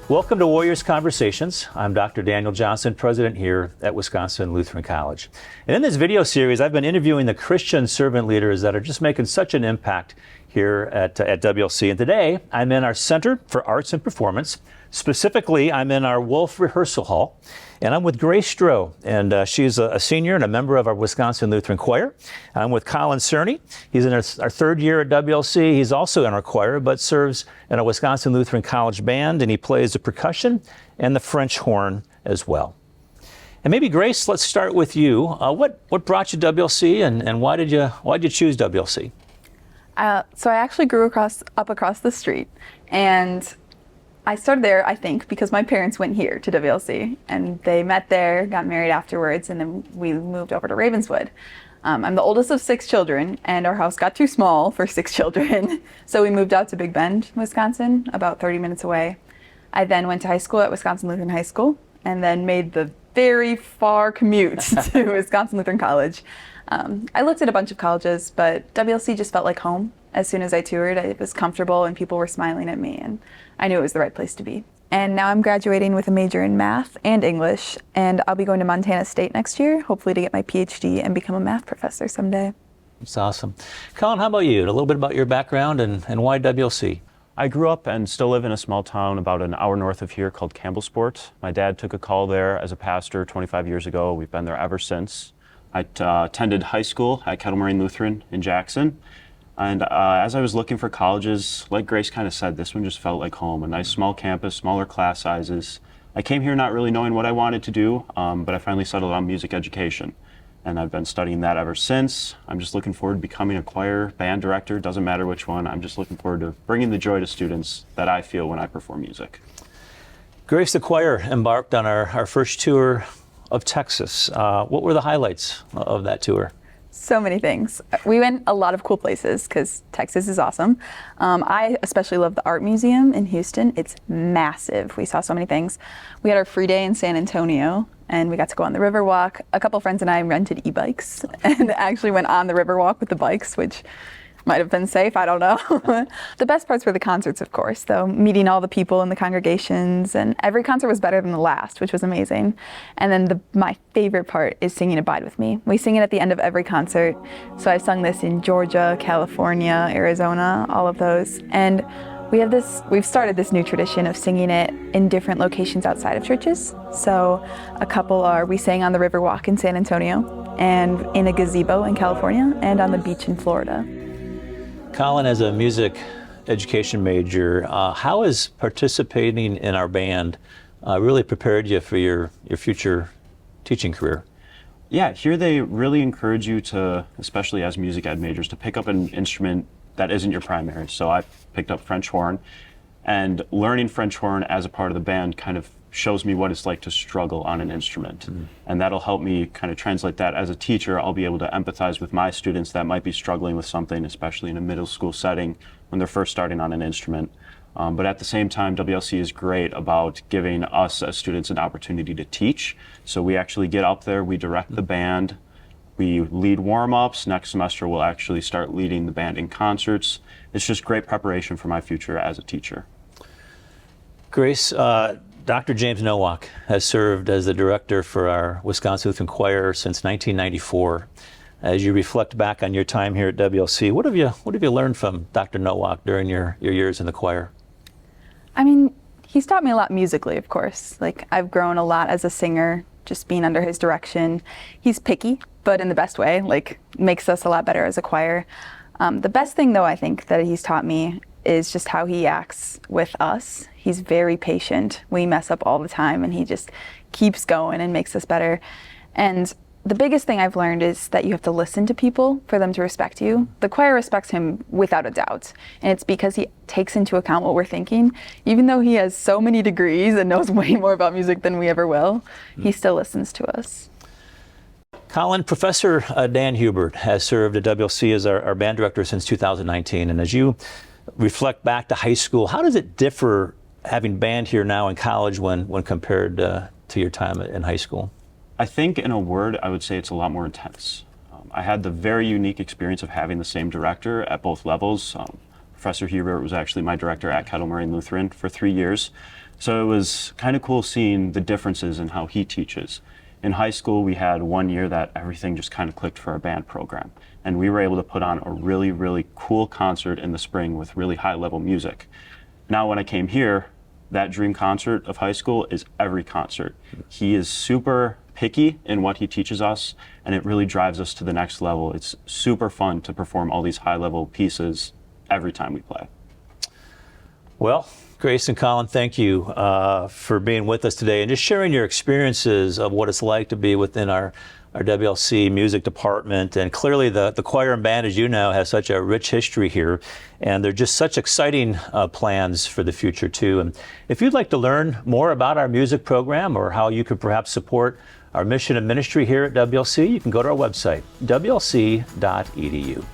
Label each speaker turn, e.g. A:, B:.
A: Welcome to Warriors Conversations. I'm Dr. Daniel Johnson, president here at Wisconsin Lutheran College. And in this video series, I've been interviewing the Christian servant leaders that are just making such an impact here at WLC. And today, I'm in our Center for Arts and Performance. Specifically, I'm in our Wolf Rehearsal Hall, and I'm with Grace Stroh, and she's a senior and a member of our Wisconsin Lutheran Choir. I'm with Collin Cerny. He's in our third year at WLC. He's also in our choir, but serves in a Wisconsin Lutheran College band, and he plays the percussion and the French horn as well. And maybe Grace, let's start with you. What brought you to WLC, and why did you choose WLC?
B: So I actually grew up across the street, and I started there, I think, because my parents went here to WLC, and they met there, got married afterwards, and then we moved over to Ravenswood. I'm the oldest of 6 children, and our house got too small for 6 children, so we moved out to Big Bend, Wisconsin, about 30 minutes away. I then went to high school at Wisconsin Lutheran High School, and then made the very far commute to Wisconsin Lutheran College. I looked at a bunch of colleges, but WLC just felt like home. As soon as I toured, it was comfortable and people were smiling at me, and I knew it was the right place to be. And now I'm graduating with a major in math and English, and I'll be going to Montana State next year, hopefully to get my PhD and become a math professor someday.
A: That's awesome. Collin, how about you? A little bit about your background and why WLC?
C: I grew up and still live in a small town about an hour north of here called Campbellsport. My dad took a call there as a pastor 25 years ago. We've been there ever since. I attended high school at Kettle Moraine Lutheran in Jackson. And as I was looking for colleges, like Grace kind of said, this one just felt like home. A nice small campus, smaller class sizes. I came here not really knowing what I wanted to do, but I finally settled on music education. And I've been studying that ever since. I'm just looking forward to becoming a choir, band director, doesn't matter which one. I'm just looking forward to bringing the joy to students that I feel when I perform music.
A: Grace, the choir embarked on our first tour of Texas. What were the highlights of that tour?
B: So many things. We went a lot of cool places because Texas is awesome. I especially love the Art Museum in Houston. It's massive. We saw so many things. We had our free day in San Antonio, and we got to go on the Riverwalk. A couple friends and I rented e-bikes and actually went on the Riverwalk with the bikes, which might have been safe, I don't know. The best parts were the concerts, of course, though, meeting all the people in the congregations, and every concert was better than the last, which was amazing. And then my favorite part is singing Abide With Me. We sing it at the end of every concert. So I've sung this in Georgia, California, Arizona, all of those. And we've started this new tradition of singing it in different locations outside of churches. So a couple we sang on the Riverwalk in San Antonio, and in a gazebo in California, and on the beach in Florida.
A: Collin, as a music education major, how has participating in our band really prepared you for your future teaching career?
C: Yeah, here they really encourage you to, especially as music ed majors, to pick up an instrument that isn't your primary. So I picked up French horn, and learning French horn as a part of the band kind of shows me what it's like to struggle on an instrument. Mm-hmm. And that'll help me kind of translate that. As a teacher, I'll be able to empathize with my students that might be struggling with something, especially in a middle school setting when they're first starting on an instrument. But at the same time, WLC is great about giving us as students an opportunity to teach. So we actually get up there, we direct the band, we lead warm-ups. Next semester, we'll actually start leading the band in concerts. It's just great preparation for my future as a teacher.
A: Grace, Dr. James Nowak has served as the director for our Wisconsin Lutheran Choir since 1994. As you reflect back on your time here at WLC, what have you learned from Dr. Nowak during your years in the choir?
B: I mean, he's taught me a lot musically, of course. Like, I've grown a lot as a singer, just being under his direction. He's picky, but in the best way, like, makes us a lot better as a choir. The best thing, though, I think that he's taught me is just how he acts with us. He's very patient. We mess up all the time, and he just keeps going and makes us better. And the biggest thing I've learned is that you have to listen to people for them to respect you. The choir respects him without a doubt, and it's because he takes into account what we're thinking. Even though he has so many degrees and knows way more about music than we ever will, he still listens to us.
A: Collin, Professor Dan Hubert has served at WLC as our band director since 2019, and as you reflect back to high school, how does it differ having band here now in college when compared to your time in high school?
C: I think in a word, I would say it's a lot more intense. I had the very unique experience of having the same director at both levels. Professor Hubert was actually my director at Kettle Moraine Lutheran for 3 years. So it was kind of cool seeing the differences in how he teaches. In high school, we had one year that everything just kind of clicked for our band program. And we were able to put on a really, really cool concert in the spring with really high level music. Now, when I came here, that dream concert of high school is every concert. He is super picky in what he teaches us, and it really drives us to the next level. It's super fun to perform all these high level pieces every time we play.
A: Well, Grace and Collin, thank you for being with us today and just sharing your experiences of what it's like to be within our WLC music department. And clearly the choir and band, as you know, has such a rich history here. And they're just such exciting plans for the future, too. And if you'd like to learn more about our music program or how you could perhaps support our mission and ministry here at WLC, you can go to our website, wlc.edu.